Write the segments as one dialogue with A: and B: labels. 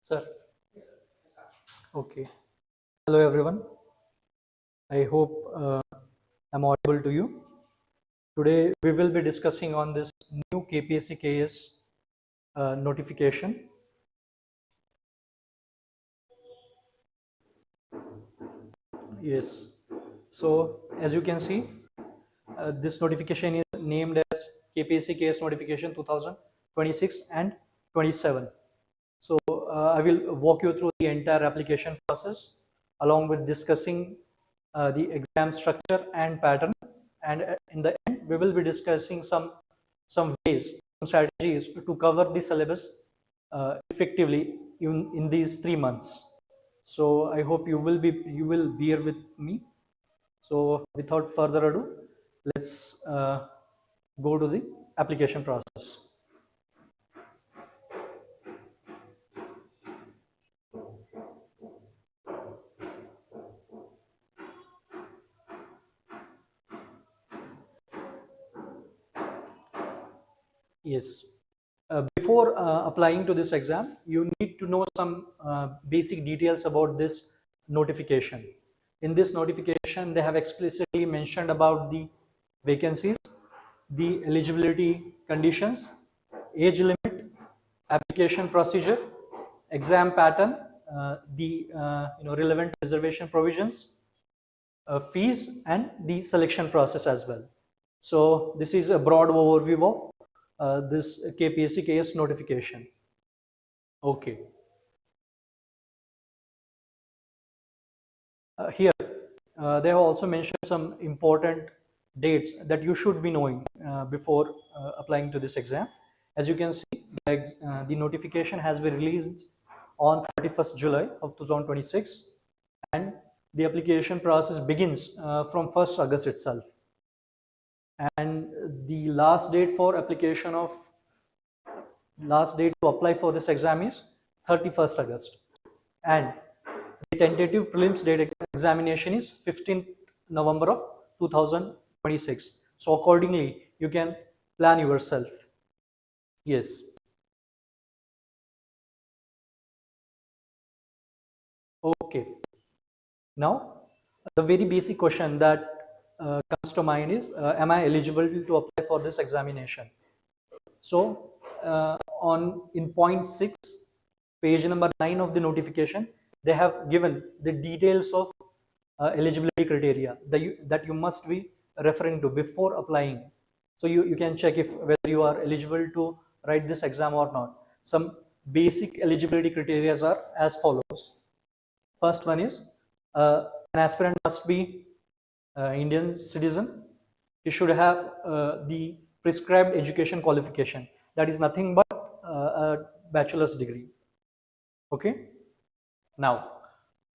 A: Sir. Okay. Hello everyone. I hope I'm audible to you. Today we will be discussing on this new KPSC KAS notification. Yes. So as you can see, this notification is named as KPSC KAS notification 2026 and 27. So I will walk you through the entire application process along with discussing the exam structure and pattern, and in the end we will be discussing some ways, some strategies to cover the syllabus effectively in these 3 months. So I hope you will bear with me. So without further ado, let's go to the application process. Yes. Before applying to this exam, you need to know some basic details about this notification. In this notification, they have explicitly mentioned about the vacancies, the eligibility conditions, age limit, application procedure, exam pattern, the relevant reservation provisions, fees, and the selection process as well. So this is a broad overview of this KPSC KAS notification. Okay. Here, they have also mentioned some important dates that you should be knowing before applying to this exam. As you can see, the notification has been released on 31st July of 2026, and the application process begins from 1st August itself. And the last date to apply for this exam is 31st August. And the tentative prelims date examination is 15th November of 2026. So accordingly, you can plan yourself. Yes. Okay. Now, the very basic question that comes to mind is, am I eligible to apply for this examination? So, in point 6, page number 9 of the notification, they have given the details of eligibility criteria that you must be referring to before applying. So you can check if whether you are eligible to write this exam or not. Some basic eligibility criteria are as follows. First one is, an aspirant must be Indian citizen. He should have the prescribed education qualification. That is nothing but a bachelor's degree. Okay. Now,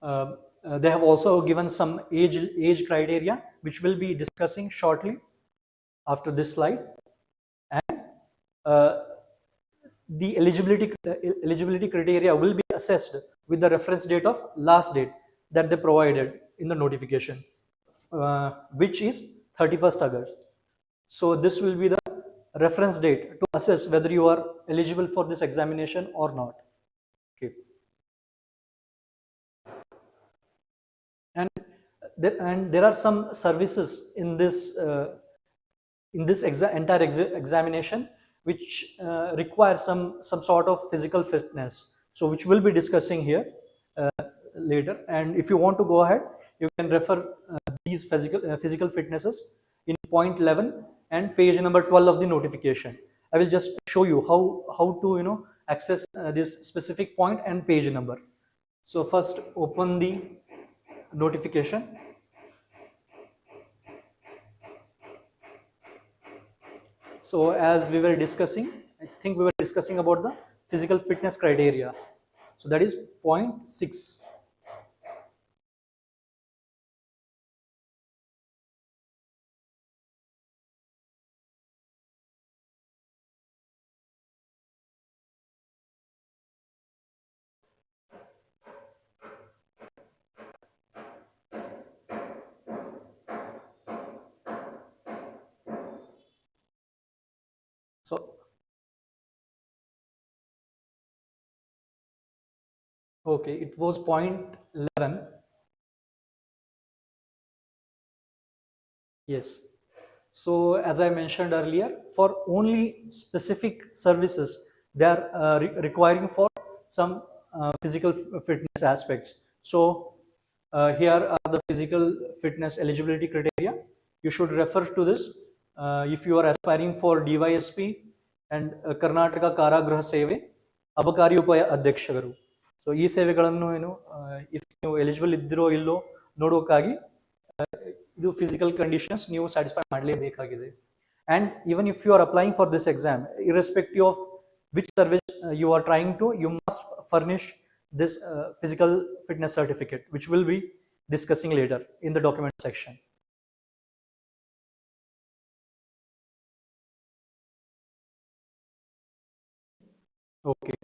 A: they have also given some age criteria, which we'll be discussing shortly after this slide. And the eligibility criteria will be assessed with the reference date of last date that they provided in the notification, which is 31st August. So this will be the reference date to assess whether you are eligible for this examination or not. Okay. And there are some services in this entire examination which require some sort of physical fitness. So which we'll be discussing here later. And if you want to go ahead, you can refer these physical fitnesses in point 11 and page number 12 of the notification. I will just show you how to access this specific point and page number. So first open the notification. So as we were discussing, I think we were discussing about the physical fitness criteria. So that is point 6. So Okay, it was point 11. Yes. So as I mentioned earlier, for only specific services, they are requiring for some physical fitness aspects. So here are the physical fitness eligibility criteria. You should refer to this if you are aspiring for DYSP and Karnataka Karagraha Seve, Abakari Upaya Adhyakshagaru. So ಈ ಸೇವೆಗಳನ್ನು ಏನು if ನೀವು eligible ಇದ್ದಿರೋ ಇಲ್ಲೋ ನೋಡೋಕ್ಕಾಗಿ ಇದು physical conditions ನೀವು satisfy ಮಾಡಲೇಬೇಕಾಗಿದೆ. And even if you are applying for this exam, irrespective of which service you are trying to, you must furnish this physical fitness certificate, which we'll be discussing later in the document section. Okay,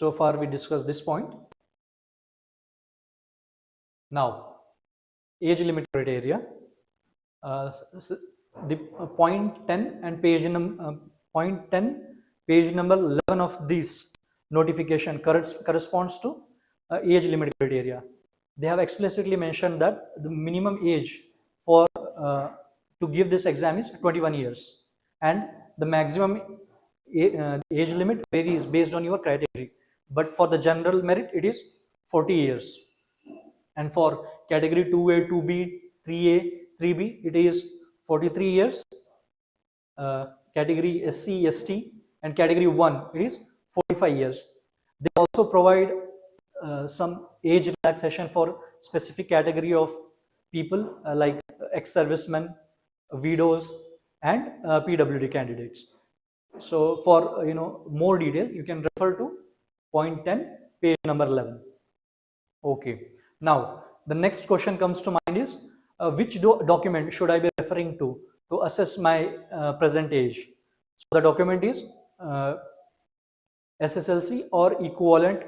A: so far we discussed this point. Now, age limit criteria. The point 10 and point 10, page number 11 of this notification corresponds to age limit criteria. They have explicitly mentioned that the minimum age for to give this exam is 21 years, and the maximum age limit varies based on your category. But for the general merit, it is 40 years, and for category 2A, 2B, 3A, 3B, it is 43 years. Category SC, ST, and category 1, it is 45 years. They also provide some age relaxation for specific category of people like ex-servicemen, widows, and PWD candidates. So for more details, you can refer to point 10, page number 11. Okay. Now the next question comes to mind is which document should I be referring to assess my present age? So the document is SSLC or equivalent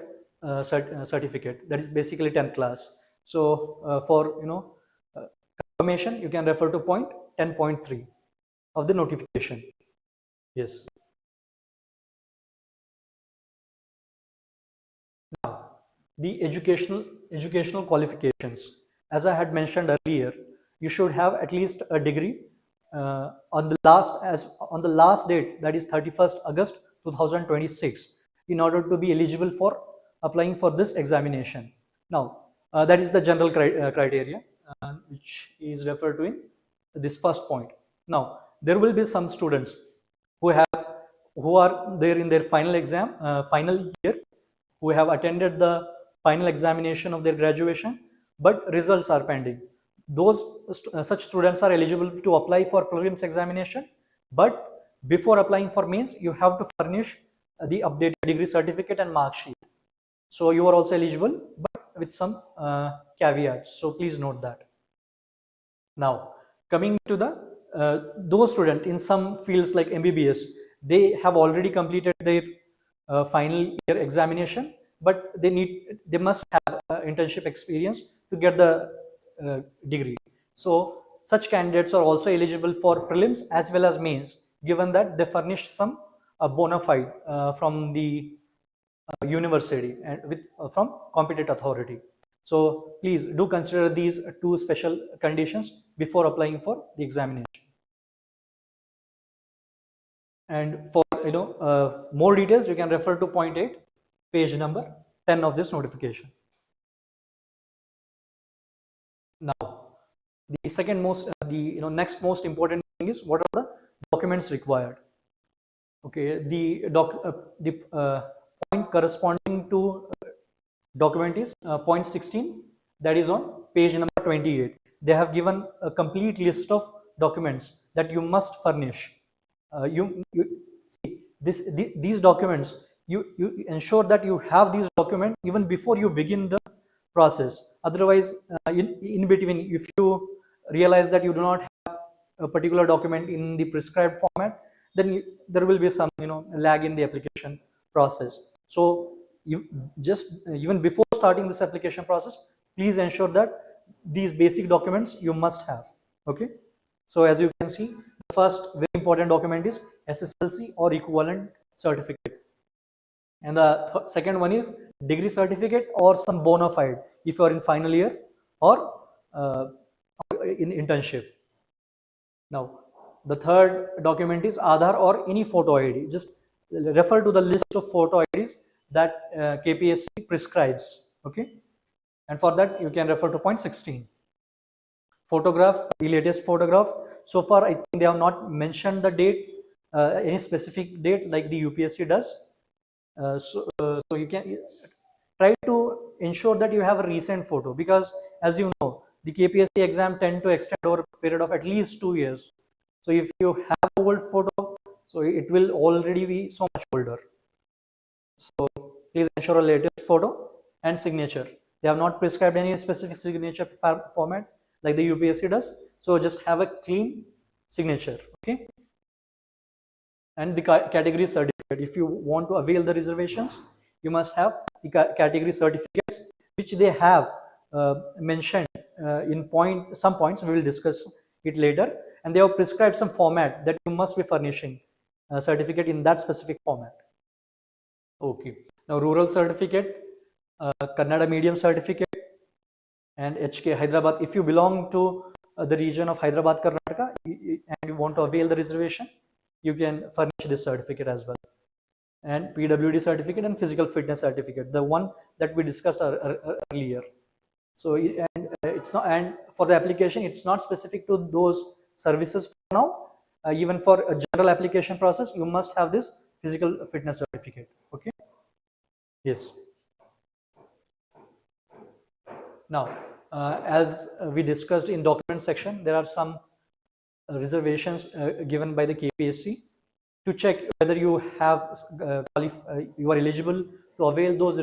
A: certificate, that is basically 10th class. So for confirmation, you can refer to point 10.3 of the notification. Yes. Now, the educational qualifications. As I had mentioned earlier, you should have at least a degree on the last date, that is 31st August 2026, in order to be eligible for applying for this examination. Now, that is the general criteria which is referred to in this first point. Now, there will be some students who are there in their final exam, final year, who have attended the final examination of their graduation, but results are pending. Those such students are eligible to apply for prelims examination, but before applying for mains, you have to furnish the updated degree certificate and mark sheet. So you are also eligible, but with some caveats. So please note that. Now, coming to the those students in some fields like MBBS, they have already completed their final year examination, but they must have internship experience to get the degree. So such candidates are also eligible for prelims as well as mains, given that they furnish some bona fide from the university and from competent authority. So please do consider these two special conditions before applying for the examination. And for more details, you can refer to point 8, page number 10 of this notification. Now, the second most, next most important thing is what are the documents required. Okay, the point corresponding to document is point 16, that is on page number 28. They have given a complete list of documents that you must furnish. You see these documents, you ensure that you have these documents even before you begin the process. Otherwise, in between, if you realize that you do not have a particular document in the prescribed format, then there will be some lag in the application process. So you just even before starting this application process, please ensure that these basic documents you must have. Okay, so as you can see, the first very important document is SSLC or equivalent certificate. And the second one is degree certificate or some bona fide if you are in final year or in internship. Now, the third document is Aadhaar or any photo ID. Just refer to the list of photo IDs that KPSC prescribes. Okay, and for that you can refer to point 16. Photograph, the latest photograph. So far, I think they have not mentioned the date, any specific date like the UPSC does. So you can try to ensure that you have a recent photo, because as you know, the KPSC exam tend to extend over a period of at least 2 years. So if you have an old photo, so it will already be so much older. So please ensure a latest photo and signature. They have not prescribed any specific signature format like the UPSC does. So just have a clean signature, okay? And the category certificate. If you want to avail the reservations, you must have the category certificates, which they have mentioned in some points. We will discuss it later. And they have prescribed some format that you must be furnishing a certificate in that specific format. Okay. Now, rural certificate, Kannada medium certificate, and HK Hyderabad. If you belong to the region of Hyderabad, Karnataka, and you want to avail the reservation, you can furnish this certificate as well. And PWD certificate and physical fitness certificate, the one that we discussed earlier. So, it's not, and for the application, it's not specific to those services for now. Even for a general application process, you must have this physical fitness certificate. Okay. Yes. Now, as we discussed in document section, there are some reservations given by the KPSC to check whether you have you are eligible to avail those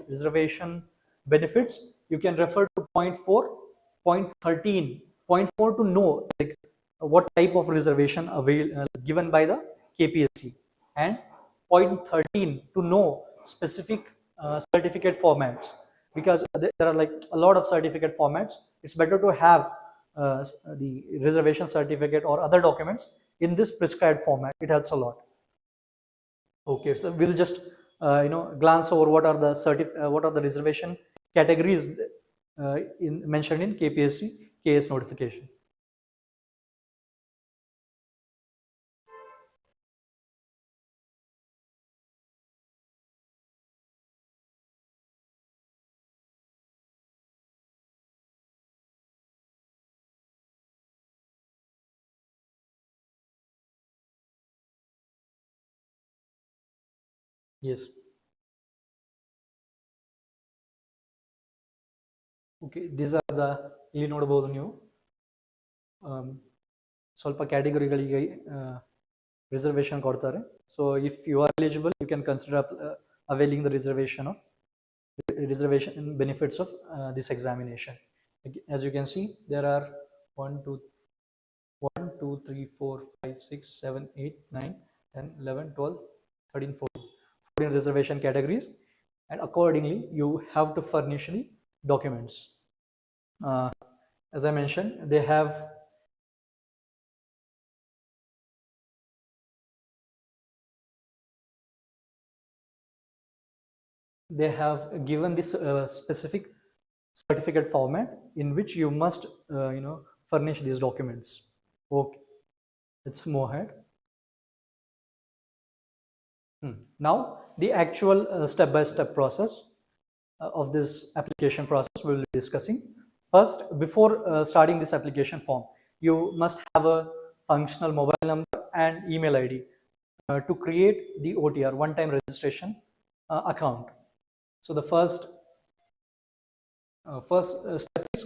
A: reservation benefits. You can refer to point 4, point 13, point 4 to know like what type of reservation given by the KPSC, and point 13 to know specific certificate formats, because there are like a lot of certificate formats. It's better to have the reservation certificate or other documents in this prescribed format. It helps a lot. Okay, so we'll just glance over what are the reservation categories mentioned in KPSC KAS notification. Yes. Okay, these are the ಇಲ್ಲಿ ನೋಡಬಹುದು ನೀವು ಸ್ವಲ್ಪ ಕ್ಯಾಟಗರಿಗಳಿಗೆ reservation ಕೊಡ್ತಾರೆ. So if you are eligible, you can consider availing the reservation benefits of this examination. As you can see, there are 1 2 3 4 5 6 7 8 9 10 11 12 13 14 reservation categories, and accordingly you have to furnish the documents. As I mentioned, they have given this specific certificate format in which you must furnish these documents. Okay, let's move ahead. Now the actual step-by-step process of this application process we will be discussing. First, before starting this application form, you must have a functional mobile number and email ID to create the OTR, one-time registration account. So the first step is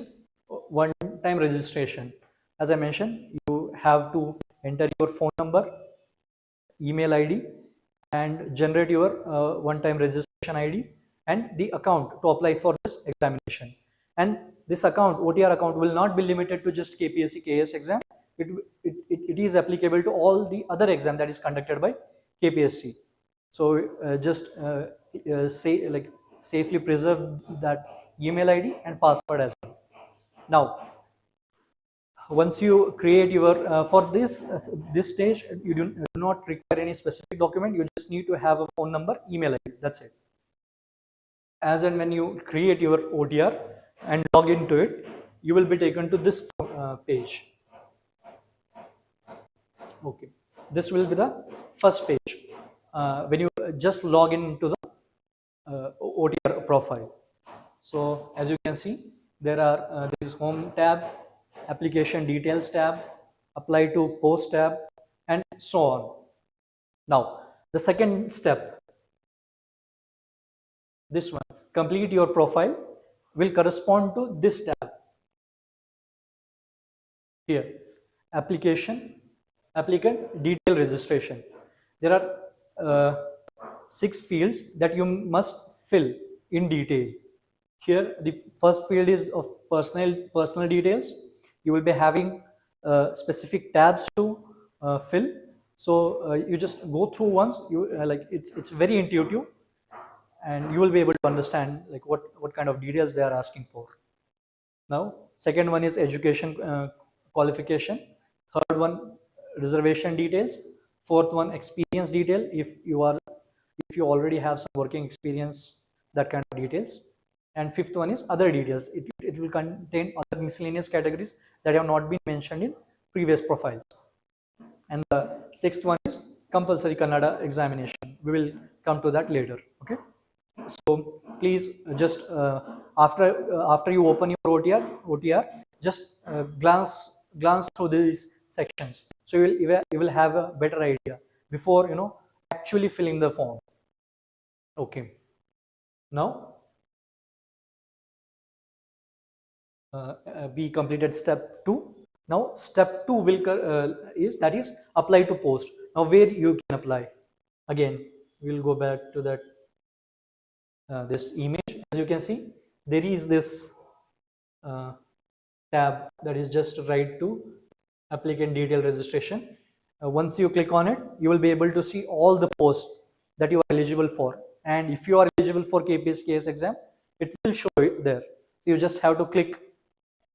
A: one-time registration. As I mentioned, you have to enter your phone number, email ID, and generate your one-time registration ID and the account to apply for this examination. And this account, OTR account, will not be limited to just KPSC KAS exam. It is applicable to all the other exam that is conducted by KPSC. So just safely preserve that email ID and password as well. Now, once you create your for this stage, you do do not require any specific document. You just need to have a phone number, email ID. That's it. As and when you create your OTR and log into it, you will be taken to this page. Okay, this will be the first page when you just log into the OTR profile. So as you can see, there is home tab, application details tab, apply to post tab, and so on. Now the second step, this one, complete your profile, will correspond to this tab here, applicant detail registration. There are 6 fields that you must fill in detail. Here the first field is of personal details. You will be having specific tabs to fill. So you just go through once. You like it's very intuitive, and you will be able to understand like what kind of details they are asking for. Now second one is education qualification. Third one, reservation details. Fourth one, experience detail. If you already have some working experience, that kind of details. And fifth one is other details. It will contain other miscellaneous categories that have not been mentioned in previous profiles. And the sixth one is compulsory Kannada examination. We will come to that later. Okay. So please just after you open your OTR, just glance through these sections. So you will have a better idea before actually filling the form. Okay. Now we completed step 2. Now step 2 will is apply to post. Now where you can apply, again we'll go back to that this image. As you can see, there is this tab that is just right to applicant detail registration. Once you click on it, you will be able to see all the posts that you are eligible for, and if you are eligible for KPSC KAS exam, it will show it there. So you just have to click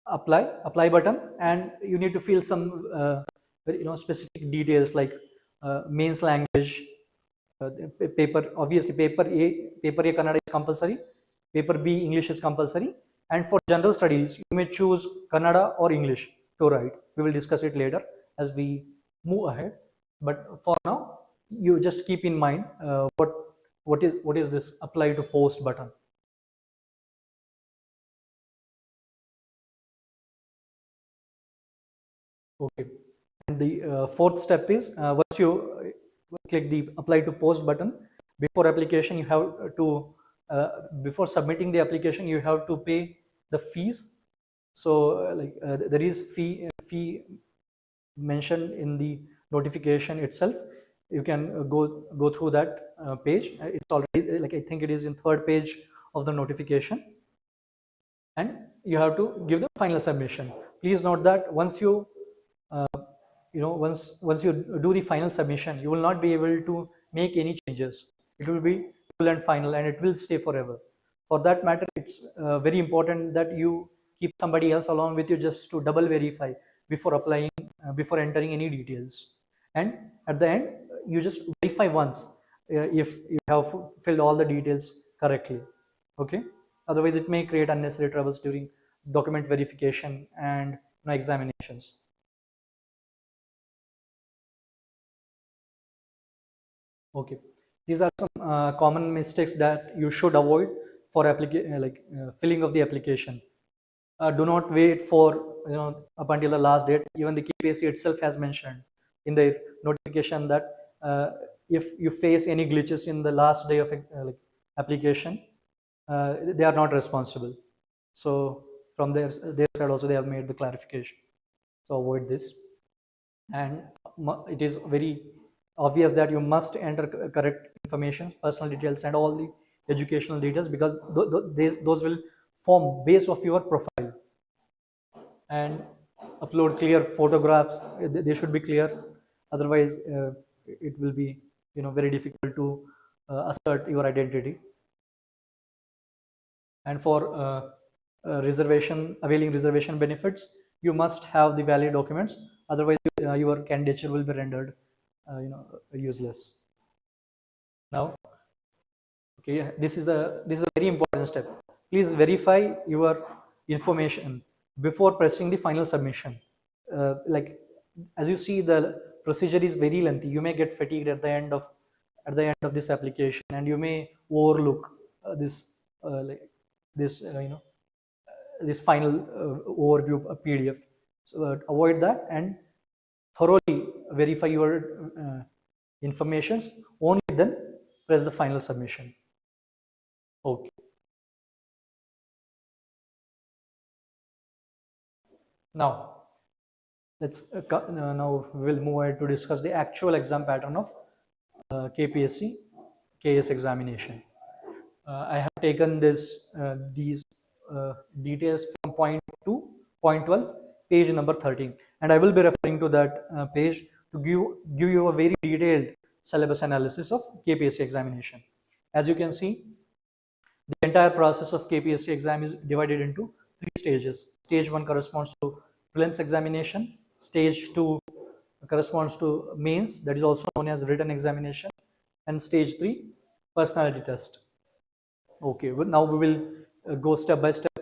A: apply button, and you need to fill some specific details like mains language, paper. Obviously paper A Kannada is compulsory, paper B English is compulsory, and for general studies you may choose Kannada or English to write. We will discuss it later as we move ahead, but for now you just keep in mind what is this apply to post button. Okay, and the fourth step is once you click the apply to post button, before application you have to before submitting the application you have to pay the fees. So there is fee mentioned in the notification itself. You can go through that page. It's already I think it is in 3rd page of the notification, and you have to give the final submission. Please note that once you once you do the final submission, you will not be able to make any changes. It will be full and final, and it will stay forever. For that matter, it's very important that you keep somebody else along with you just to double verify before applying, before entering any details. And at the end, you just verify once if you have filled all the details correctly. Okay. Otherwise, it may create unnecessary troubles during document verification and examinations. Okay, these are some common mistakes that you should avoid for filling of the application. Do not wait for up until the last date. Even the KPSC itself has mentioned in their notification that if you face any glitches in the last day of application, they are not responsible. So from their side also they have made the clarification. So avoid this, and it is very obvious that you must enter correct information, personal details, and all the educational details, because those will form base of your profile. And upload clear photographs. They should be clear, otherwise it will be very difficult to assert your identity. And for availing reservation benefits, you must have the valid documents, otherwise your candidature will be rendered useless. Now, okay, this is a very important step. Please verify your information before pressing the final submission. Like, as you see, the procedure is very lengthy. You may get fatigued at the end of this application, and you may overlook this this final overview PDF. So avoid that and thoroughly verify your informations. Only then press the final submission. Okay. Now, let's now we'll move ahead to discuss the actual exam pattern of KPSC KAS examination. I have taken these details from point 2, point 12, page number 13, and I will be referring to that page to give you a very detailed syllabus analysis of KPSC examination. As you can see, the entire process of KPSC exam is divided into 3 stages. Stage 1 corresponds to prelims examination. Stage 2 corresponds to mains, that is also known as written examination, and stage 3 personality test. Okay, well, now we will go step by step,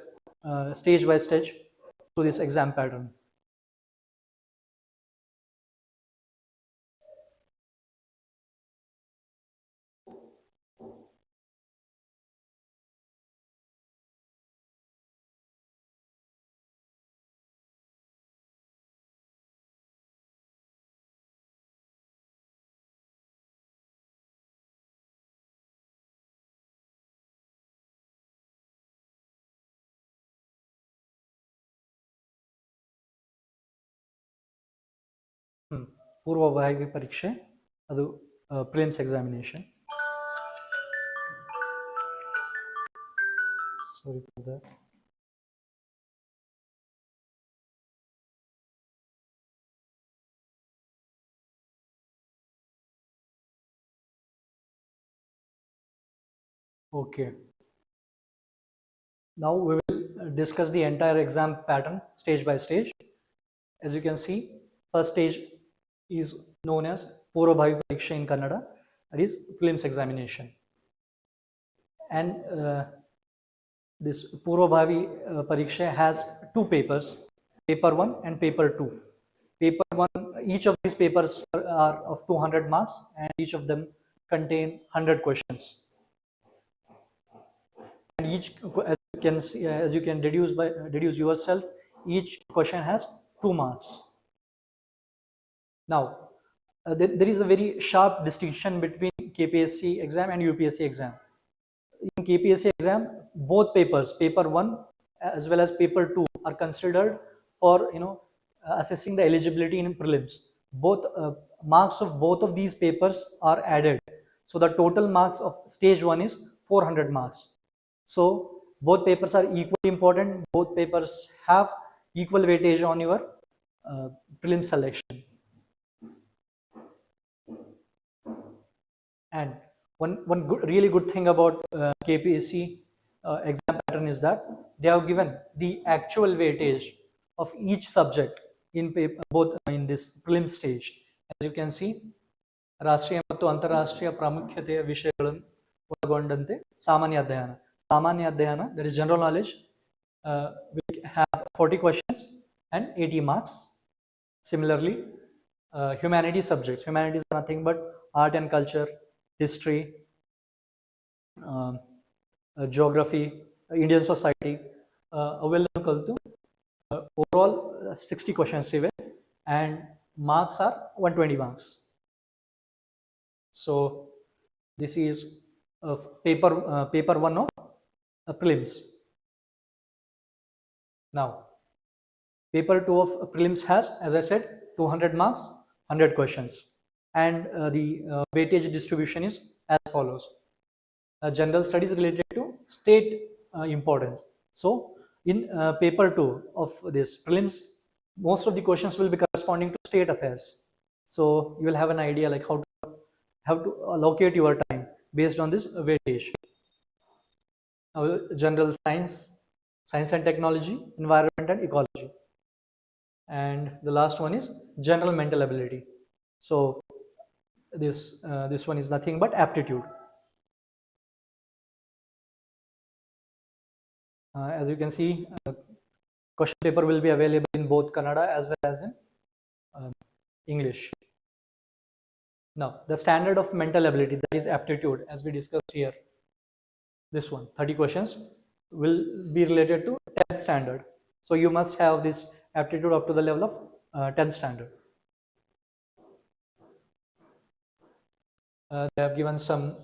A: stage by stage to this exam pattern. ಪೂರ್ವಭಾವಿ ಪರೀಕ್ಷೆ ಅದು prelims examination. Sorry for that. Okay. Now we will discuss the entire exam pattern stage by stage. As you can see, first stage is known as Purvabhavi Pariksha in Kannada, that is prelims examination. And this Purvabhavi Pariksha has 2 papers, paper 1 and paper 2. Paper 1, each of these papers are of 200 marks, and each of them contain 100 questions. And each, as you can deduce yourself, each question has 2 marks. Now, there is a very sharp distinction between KPSC exam and UPSC exam. In KPSC exam, both papers, paper 1 as well as paper 2, are considered for assessing the eligibility in prelims. Both marks of both of these papers are added, so the total marks of stage 1 is 400 marks. So both papers are equally important. Both papers have equal weightage on your prelim selection. And one really good thing about KPSC exam pattern is that they have given the actual weightage of each subject in both in this prelim stage. As you can see, ರಾಷ್ಟ್ರೀಯ ಮತ್ತು ಅಂತಾರಾಷ್ಟ್ರೀಯ ಪ್ರಾಮುಖ್ಯತೆಯ ವಿಷಯಗಳನ್ನು ಒಳಗೊಂಡಂತೆ ಸಾಮಾನ್ಯ ಅಧ್ಯಯನ, that is general knowledge, we have 40 questions and 80 marks. Similarly, humanities subjects, humanities are nothing but art and culture, history, geography, Indian society, overall 60 questions and marks are 120 marks. So this is paper 1 of prelims. Now, paper 2 of prelims has, as I said, 200 marks, 100 questions, and the weightage distribution is as follows. General studies related to state importance. So in paper 2 of this prelims, most of the questions will be corresponding to state affairs. So you will have an idea like how to allocate your time based on this weightage. Now, general science and technology, environment and ecology, and the last one is general mental ability. So this one is nothing but aptitude. As you can see, question paper will be available in both Kannada as well as in English. Now, the standard of mental ability, that is aptitude, as we discussed here, this one, 30 questions will be related to 10th standard. So you must have this aptitude up to the level of 10th standard. They have given some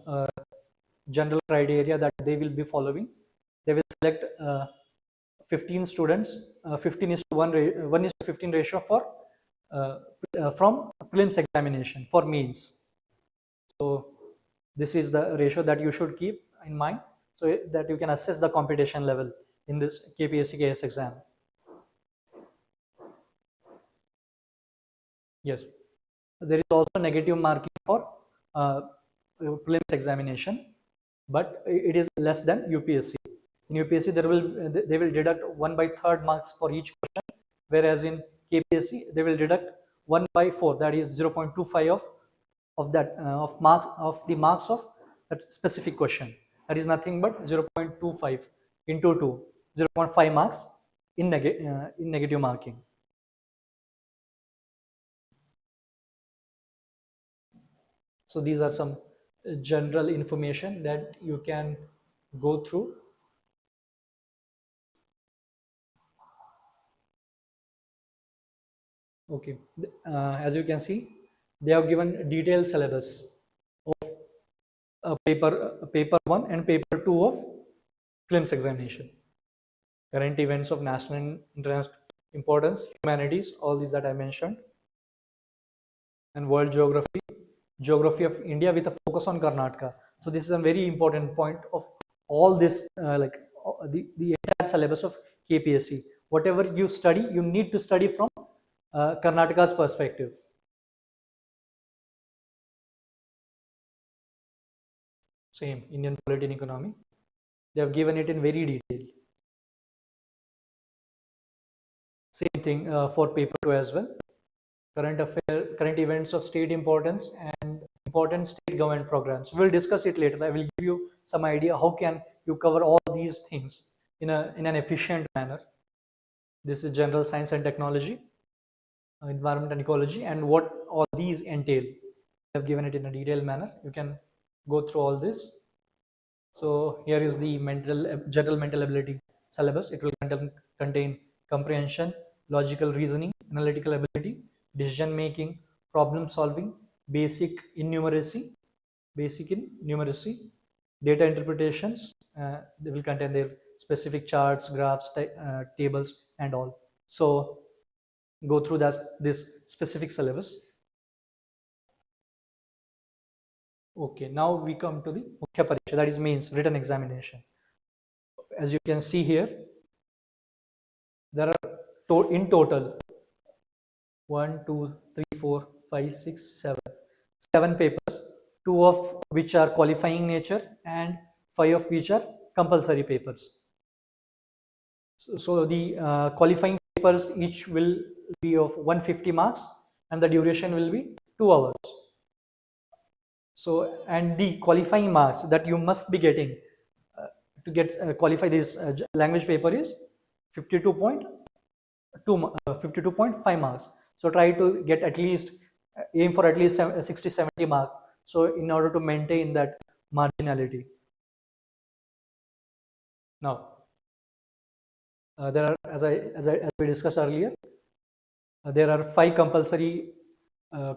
A: general criteria that they will be following. They will select 15 students, 15 is to 1 is to 15 ratio for from prelims examination for mains. So this is the ratio that you should keep in mind, so that you can assess the competition level in this KPSC KAS exam. Yes, there is also negative marking for prelims examination, but it is less than UPSC. In UPSC, they will deduct 1/3 marks for each question, whereas in KPSC they will deduct 1/4, that is 0.25 of that of the marks of that specific question. That is nothing but 0.25 into 2, 0.5 marks in negative marking. So these are some general information that you can go through. Okay, as you can see, they have given detailed syllabus of paper 1 and paper 2 of prelims examination. Current events of national and international importance, humanities, all these that I mentioned, and world geography, geography of India with a focus on Karnataka. So this is a very important point of all this, like the entire syllabus of KPSC. Whatever you study, you need to study from Karnataka's perspective. Same, Indian polity and economy. They have given it in very detail. Same thing for paper 2 as well. Current events of state importance and important state government programs. We'll discuss it later. I will give you some idea how can you cover all these things in an efficient manner. This is general science and technology, environment and ecology, and what all these entail. I have given it in a detailed manner. You can go through all this. So here is the general mental ability syllabus. It will contain comprehension, logical reasoning, analytical ability, decision making, problem solving, basic in numeracy, data interpretations. They will contain their specific charts, graphs, tables, and all. So go through this specific syllabus. Okay, now we come to the Mukhya Pariksha, that is mains, written examination. As you can see here, there are in total 1, 2, 3, 4, 5, 6, 7 papers, 2 of which are qualifying nature and 5 of which are compulsory papers. So the qualifying papers each will be of 150 marks and the duration will be 2 hours. So, and the qualifying marks that you must be getting to get qualify this language paper is 52.5 marks. So try to get at least, aim for at least 60-70 marks. So in order to maintain that marginality. Now, there are, as we discussed earlier, there are 5 compulsory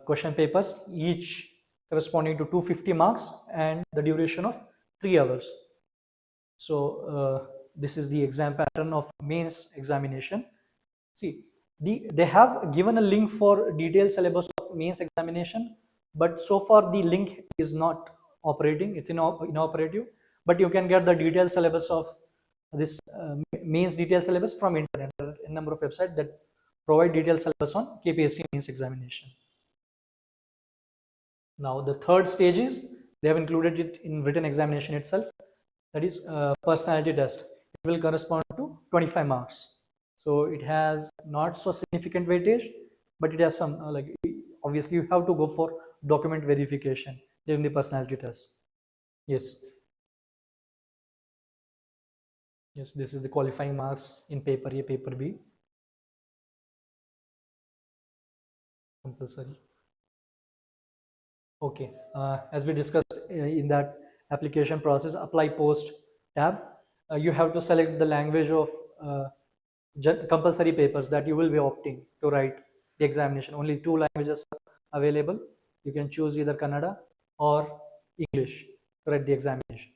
A: question papers, each corresponding to 250 marks and the duration of 3 hours. So this is the exam pattern of mains examination. See, they have given a link for detailed syllabus of mains examination, but so far the link is not operating, it's inoperative. But you can get the detailed syllabus of this mains detailed syllabus from internet. There are a number of websites that provide detailed syllabus on KPSC mains examination. Now the third stage is, they have included it in written examination itself, that is personality test. It will correspond to 25 marks. So it has not so significant weightage, but it has some, like obviously you have to go for document verification during the personality test. Yes. Yes, this is the qualifying marks in paper A, paper B. Compulsory. Okay, as we discussed in that application process, apply post tab, you have to select the language of compulsory papers that you will be opting to write the examination. Only 2 languages are available. You can choose either Kannada or English to write the examination.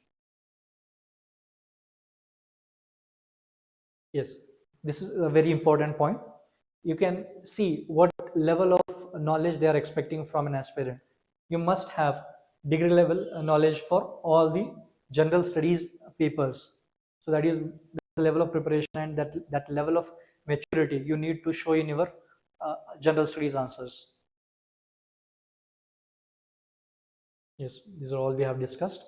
A: Yes, this is a very important point. You can see what level of knowledge they are expecting from an aspirant. You must have degree level knowledge for all the general studies papers. So that is the level of preparation and that level of maturity you need to show in your general studies answers. Yes, these are all we have discussed.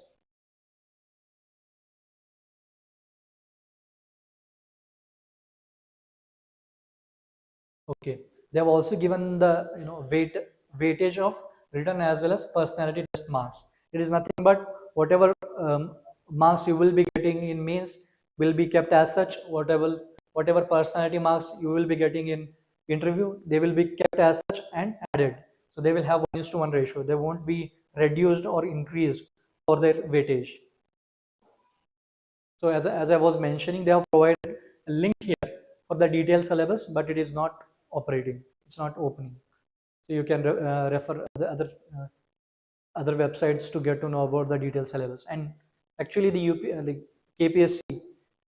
A: Okay, they have also given the weightage of written as well as personality test marks. It is nothing but whatever marks you will be getting in mains will be kept as such. Whatever personality marks you will be getting in interview, they will be kept as such and added. So they will have 1:1 ratio. They won't be reduced or increased for their weightage. So as I was mentioning, they have provided a link here for the detailed syllabus, but it is not operating. It's not opening. So you can refer the other websites to get to know about the detailed syllabus. And actually, the KPSC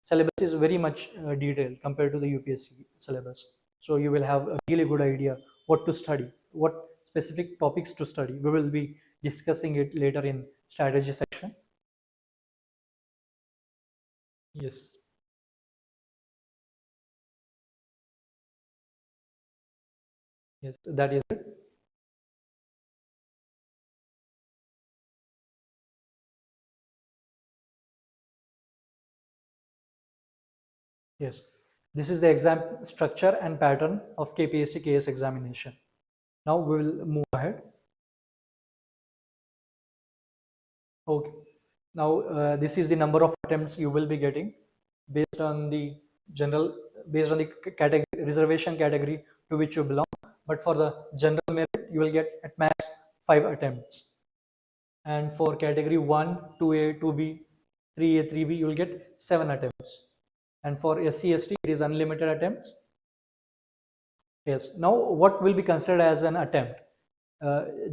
A: syllabus is very much detailed compared to the UPSC syllabus. So you will have a really good idea what to study, what specific topics to study. We will be discussing it later in strategy section. Yes. Yes, that is it. Yes, this is the exam structure and pattern of KPSC KAS examination. Now we will move ahead. Okay. Now this is the number of attempts you will be getting based on the category, reservation category to which you belong. But for the general merit, you will get at max 5 attempts. And for category 1, 2A, 2B, 3A, 3B, you will get 7 attempts. And for SC, ST, it is unlimited attempts. Yes. Now, what will be considered as an attempt?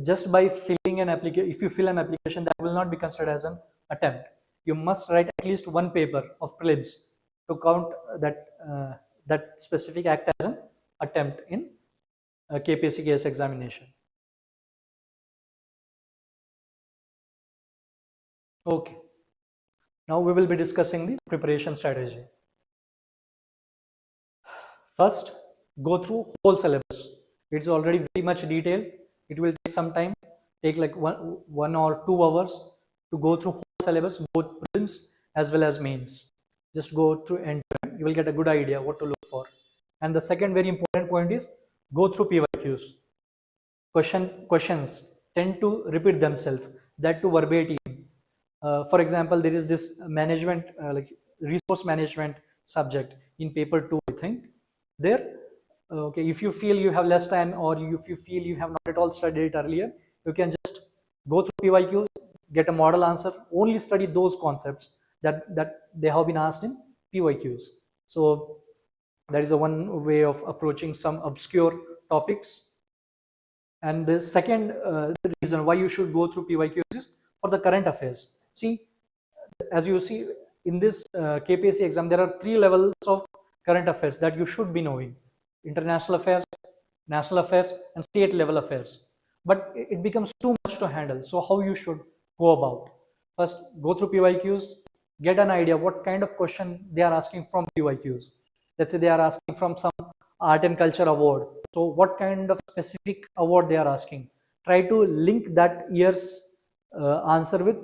A: Just by filling an application, if you fill an application, that will not be considered as an attempt. You must write at least 1 paper of prelims to count that specific act as an attempt in KPSC KAS examination. Okay. Now we will be discussing the preparation strategy. First, go through whole syllabus. It's already very much detailed. It will take some time, take like one or 2 hours to go through whole syllabus, both prelims as well as mains. Just go through and you will get a good idea what to look for. And the second very important point is go through PYQs. Questions tend to repeat themselves, that to verbatim. For example, there is this management, like resource management subject in paper 2, I think. There, okay, if you feel you have less time or if you feel you have not at all studied it earlier, you can just go through PYQs, get a model answer, only study those concepts that they have been asked in PYQs. So that is one way of approaching some obscure topics. And the second reason why you should go through PYQs is for the current affairs. See, as you see in this KPSC exam, there are 3 levels of current affairs that you should be knowing: international affairs, national affairs, and state level affairs. But it becomes too much to handle. So how you should go about? First, go through PYQs, get an idea what kind of question they are asking from PYQs. Let's say they are asking from some art and culture award. So what kind of specific award they are asking? Try to link that year's answer with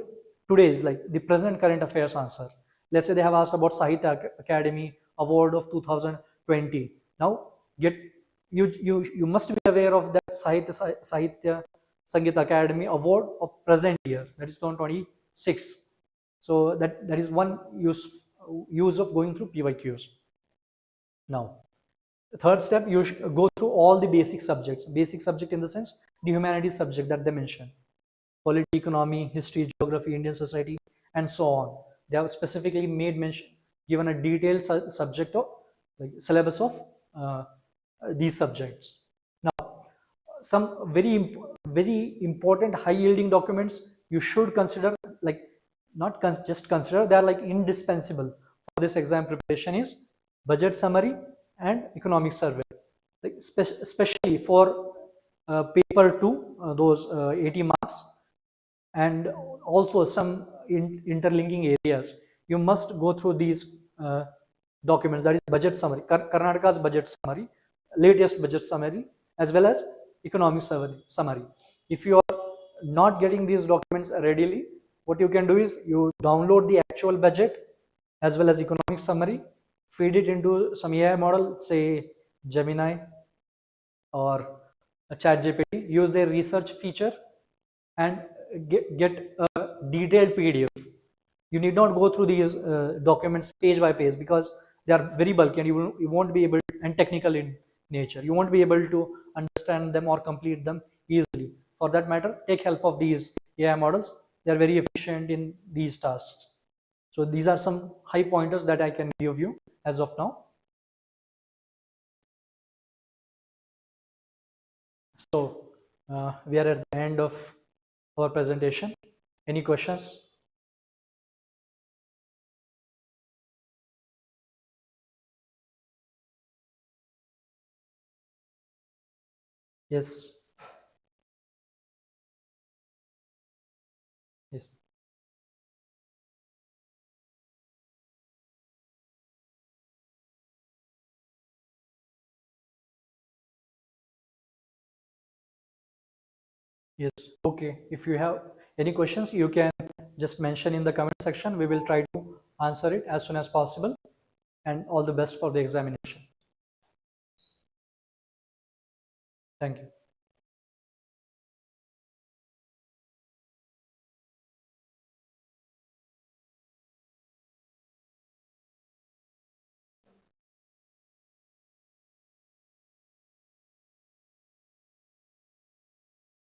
A: today's, like the present current affairs answer. Let's say they have asked about Sahitya Academy award of 2020. Now you must be aware of that Sahitya Sangeet Academy Award of present year, that is 2026. So that is one use of going through PYQs. Now, the third step, you should go through all the basic subjects. Basic subject in the sense, the humanities subject that they mentioned. Polity, economy, history, geography, Indian society, and so on. They have specifically made mention, given a detailed subject of, like, syllabus of these subjects. Now, some very important high yielding documents you should consider, like, not just consider, they are like indispensable for this exam preparation, is budget summary and economic survey, like especially for paper 2, those 80 marks, and also some interlinking areas. You must go through these documents, that is budget summary, Karnataka's budget summary, latest budget summary, as well as economic summary. If you are not getting these documents readily, what you can do is you download the actual budget as well as economic summary, feed it into some AI model, say Gemini or a ChatGPT, use their research feature and get a detailed PDF. You need not go through these documents page by page, because they are very bulky and you won't be able to, and technical in nature, you won't be able to understand them or complete them easily. For that matter, take help of these AI models. They are very efficient in these tasks. So these are some high pointers that I can give you as of now. So we are at the end of our presentation. Any questions? Yes. Yes. Yes. Okay. If you have any questions, you can just mention in the comment section. We will try to answer it as soon as possible. And all the best for the examination. Thank you.